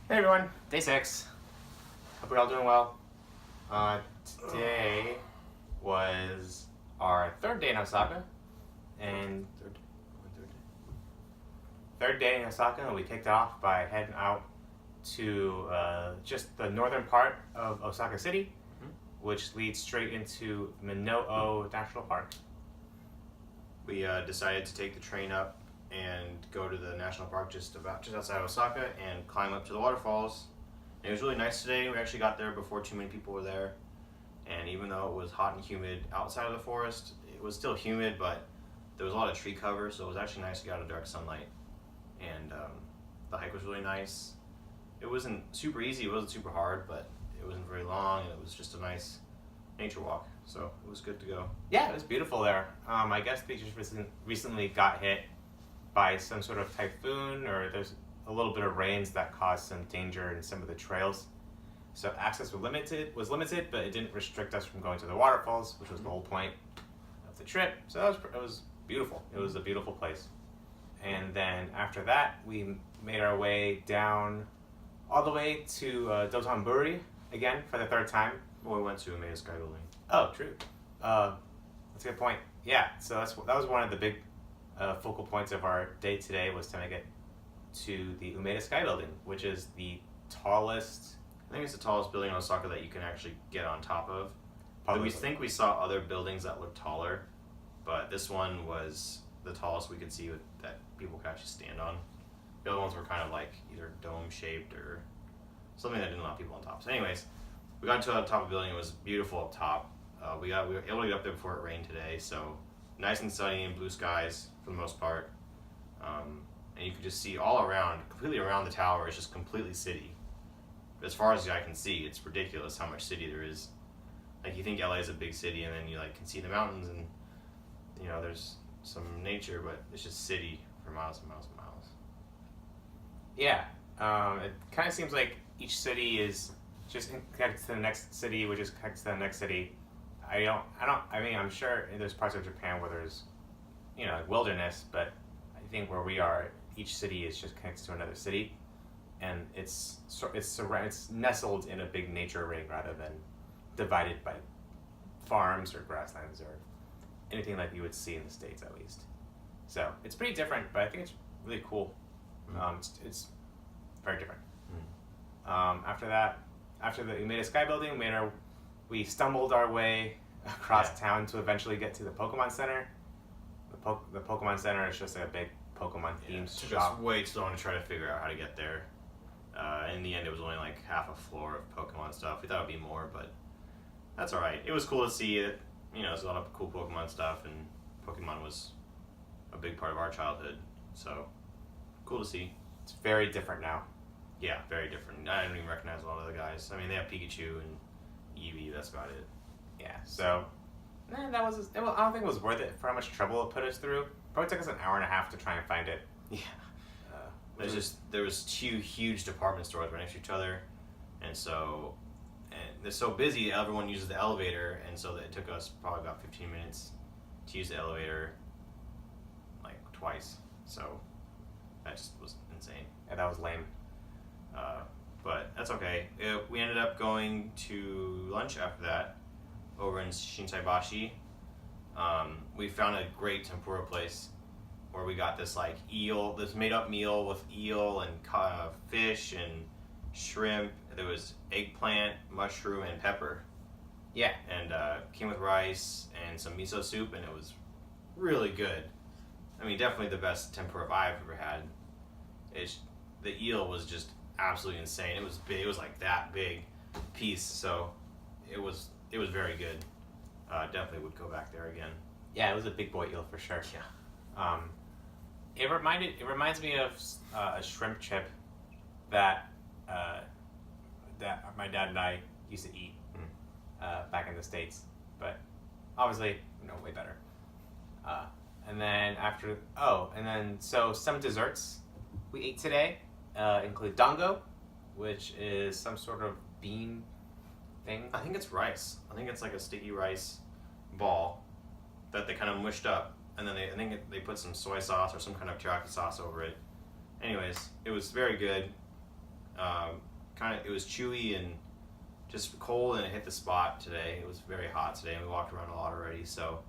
Hey everyone, day 6. Hope you're all doing well. Today was our third day in Osaka, and third day in Osaka, and we kicked off by heading out to just the northern part of Osaka City, which leads straight into Minoo National Park. We decided to take the train up and go to the national park just outside Osaka and climb up to the waterfalls. And it was really nice today. We actually got there before too many people were there. And even though it was hot and humid outside of the forest, it was still humid, but there was a lot of tree cover, so it was actually nice to get out of direct sunlight. And the hike was really nice. It wasn't super easy, it wasn't super hard, but it wasn't very long, and it was just a nice nature walk. So it was good to go. Yeah, it was beautiful there. I guess they just recently got hit by some sort of typhoon, or there's a little bit of rains that caused some danger in some of the trails. So access was limited, but it didn't restrict us from going to the waterfalls, which was the whole point of the trip. So it was beautiful. It was a beautiful place. And then after that, we made our way down all the way to Dotonbori again for the third time. Well, we went to Umeda Sky Building. Oh, true. That's a good point. Yeah, so that was one of the big focal points of our day today, was to make it to the Umeda Sky Building, which is the tallest. I think it's the tallest building in Osaka that you can actually get on top of. Probably We think we saw other buildings that looked taller, but this one was the tallest we could see that people could actually stand on. The other ones were kind of like either dome shaped or something that didn't allow people on top. So, anyways, we got to the top of the building. It was beautiful up top. We were able to get up there before it rained today, so nice and sunny and blue skies for the most part. And you could just see all around, completely around the tower, is just completely city. As far as the eye can see, it's ridiculous how much city there is. Like, you think LA is a big city, and then you can see the mountains, and there's some nature, but it's just city for miles and miles and miles. Yeah, it kind of seems like each city is just connected to the next city, which is connected to the next city. I mean, I'm sure there's parts of Japan where there's, wilderness, but I think where we are, each city is just connected to another city, and it's nestled in a big nature ring rather than divided by farms or grasslands or anything like you would see in the States, at least. So it's pretty different, but I think it's really cool. It's very different. After that, after the Umeda Sky Building, we stumbled our way across town to eventually get to the Pokemon Center. The Pokemon Center is just a big Pokemon themed It took shop. us way too long to try to figure out how to get there. In the end, it was only like half a floor of Pokemon stuff. We thought it would be more, but that's all right. It was cool to see it. There's a lot of cool Pokemon stuff, and Pokemon was a big part of our childhood. So cool to see. It's very different now. Yeah, very different. I don't even recognize a lot of the guys. I mean, they have Pikachu and Eevee. That's about it. Yeah, so I don't think it was worth it for how much trouble it put us through. Probably took us an hour and a half to try and find it. Yeah. There was two huge department stores right next to each other, and they're so busy. Everyone uses the elevator, and so it took us probably about 15 minutes to use the elevator, like twice. So that just was insane. Yeah, that was lame. But that's okay. We ended up going to lunch after that over in Shinsaibashi. We found a great tempura place where we got this this made up meal with eel and fish and shrimp. There was eggplant, mushroom, and pepper. Yeah. And came with rice and some miso soup, and it was really good. I mean, definitely the best tempura I've ever had. The eel was just absolutely insane. It was big. It was like that big piece, so it was very good. Definitely would go back there again. Yeah, it was a big boy eel for sure. Yeah. It reminds me of a shrimp chip that my dad and I used to eat back in the States, but obviously, way better. So some desserts we ate today include dango, which is some sort of bean thing. I think it's rice. I think it's like a sticky rice ball that they kind of mushed up, and then they put some soy sauce or some kind of teriyaki sauce over it. Anyways, it was very good. It was chewy and just cold, and it hit the spot today. It was very hot today, and we walked around a lot already, so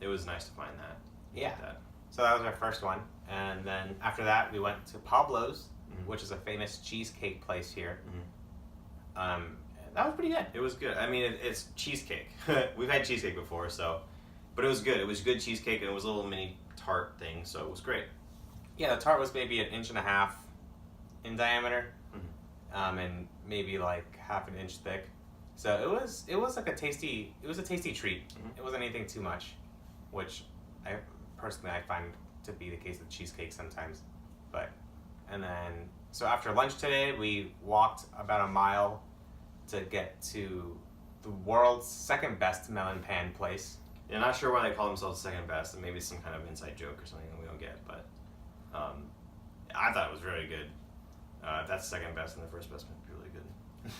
it was nice to find that. Yeah. Like that. So that was our first one, and then after that we went to Pablo's, Mhm. which is a famous cheesecake place here. Mhm. That was pretty good. It was good. I mean, it's cheesecake. We've had cheesecake before, but it was good. It was good cheesecake, and it was a little mini tart thing, so it was great. Yeah, the tart was maybe 1.5 inches in diameter, Mhm. and maybe like half an inch thick. So it was like a tasty treat. Mhm. It wasn't anything too much, which I find to be the case with cheesecake sometimes. And then so after lunch today, we walked about a mile to get to the world's second best melon pan place. Yeah, not sure why they call themselves second best, and maybe it's some kind of inside joke or something that we don't get, but I thought it was very good. If that's second best, and the first best might be really good.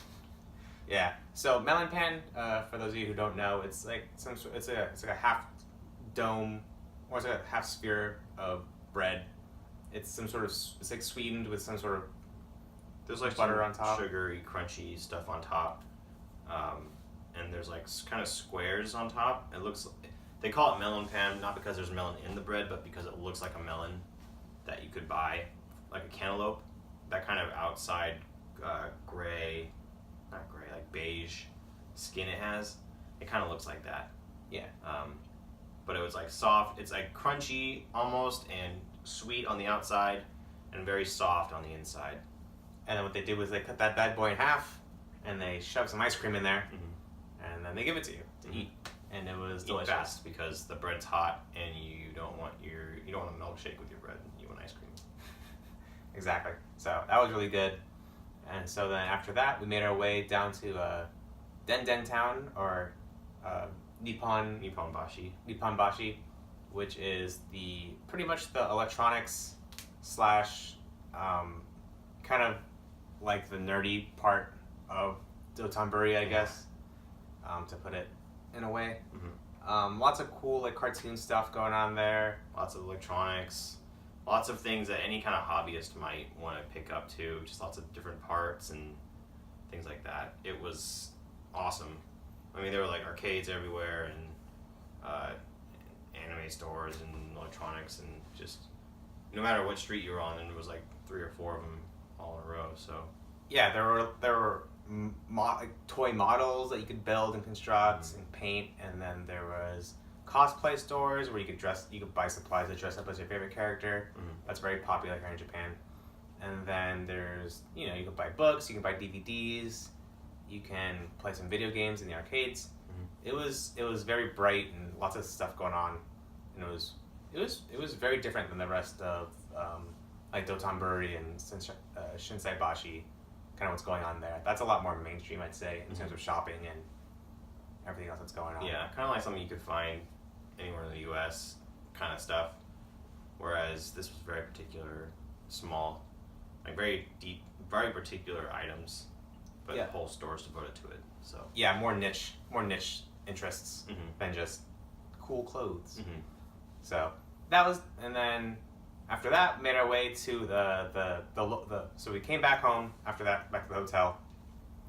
Yeah. So melon pan, for those of you who don't know, it's like it's like a half dome, or it's like a half sphere of bread. It's some sort of it's like sweetened with some sort of There's like butter some on top. sugary, crunchy stuff on top, and there's like kind of squares on top. They call it melon pan not because there's melon in the bread, but because it looks like a melon that you could buy, like a cantaloupe. That kind of outside gray, not gray, like beige skin it has. It kind of looks like that. Yeah. But it was like soft. It's like crunchy almost and sweet on the outside, and very soft on the inside. And then what they did was they cut that bad boy in half, and they shoved some ice cream in there, Mm-hmm. and then they give it to you to Mhm. eat, and it was Eat delicious. fast because the bread's hot, and you don't want a milkshake with your bread. You want ice cream. Exactly. So that was really good. And so then after that, we made our way down to Den Town, or Nippon Bashi. which is pretty much the electronics slash kind of like the nerdy part of Dotonbori, I guess, to put it in a way. Mm-hmm. Lots of cool like cartoon stuff going on there. Lots of electronics. Lots of things that any kind of hobbyist might want to pick up too. Just lots of different parts and things like that. It was awesome. I mean, there were like arcades everywhere, and anime stores and electronics, and just no matter what street you were on, and there was like 3 or 4 of them all in a row. So Yeah, there were like toy models that you could build and construct Mhm. and paint, and then there was cosplay stores where you could buy supplies to dress up as your favorite character. Mhm. That's very popular here in Japan. And then there's you can buy books, you can buy DVDs, you can play some video games in the arcades. Mhm. It was very bright and lots of stuff going on, and it was very different than the rest of like Dotonbori and Shinsai Bashi, kind of what's going on there. That's a lot more mainstream, I'd say, in terms of shopping and everything else that's going on. Yeah, kind of like something you could find anywhere in the U.S. kind of stuff. Whereas this was very particular, small, like very deep, very particular items, but Yeah. the whole store's devoted to it. So. Yeah, more niche interests Mm-hmm. than just cool clothes. Mm-hmm. So that was, and then after that, made our way to so we came back home after that, back to the hotel,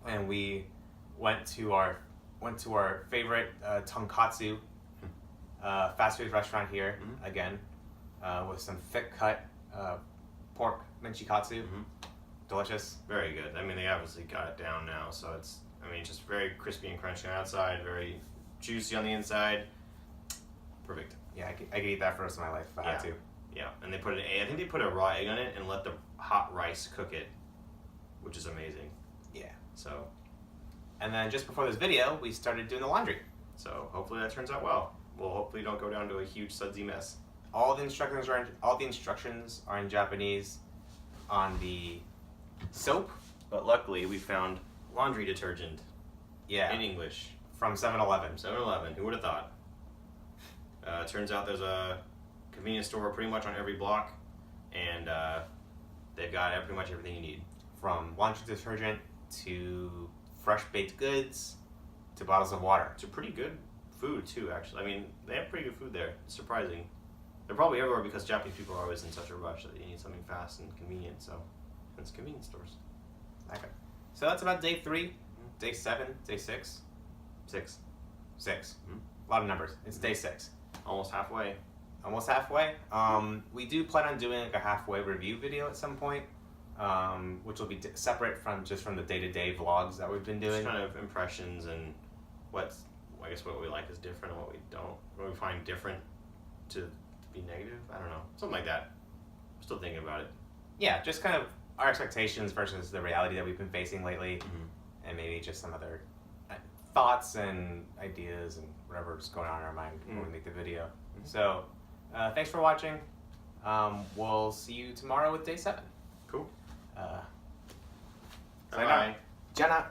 and we went to our favorite tonkatsu fast food restaurant here Mhm. again, with some thick cut pork menchikatsu. Mm-hmm. Delicious. Very good. I mean, they obviously got it down now, so it's just very crispy and crunchy on the outside, very juicy on the inside. Perfect. Yeah, I could eat that for the rest of my life if I had to. Yeah, and I think they put a raw egg on it and let the hot rice cook it, which is amazing. Yeah. So And then just before this video, we started doing the laundry. hopefully that turns out well. We'll hopefully don't go down to a huge sudsy mess. All the instructions are in Japanese on the soap. But luckily, we found laundry detergent Yeah. in English. From 7-Eleven. 7-Eleven. Who would have thought? Turns out there's a convenience store pretty much on every block, and they've got pretty much everything you need. From laundry detergent to fresh baked goods to bottles of water. It's a pretty good food too, actually. I mean, they have pretty good food there. It's surprising. They're probably everywhere because Japanese people are always in such a rush that you need something fast and convenient. So It's convenience stores. Okay. So that's about day 3, day 7, day 6. 6. 6. Mhm. A lot of numbers. It's day 6. Almost halfway. Almost halfway. We do plan on doing like a halfway review video at some point, which will be separate from the day-to-day vlogs that we've been doing. Just kind of impressions and what we like is different and what we don't. What we find different to be negative. I don't know. Something like that. I'm still thinking about it. Yeah, just kind of our expectations versus the reality that we've been facing lately, Mm-hmm. and maybe just some other thoughts and ideas and whatever's going on in our mind when we make the video. So, thanks for watching. We'll see you tomorrow with day 7. Cool. Bye. Bye. Jenna.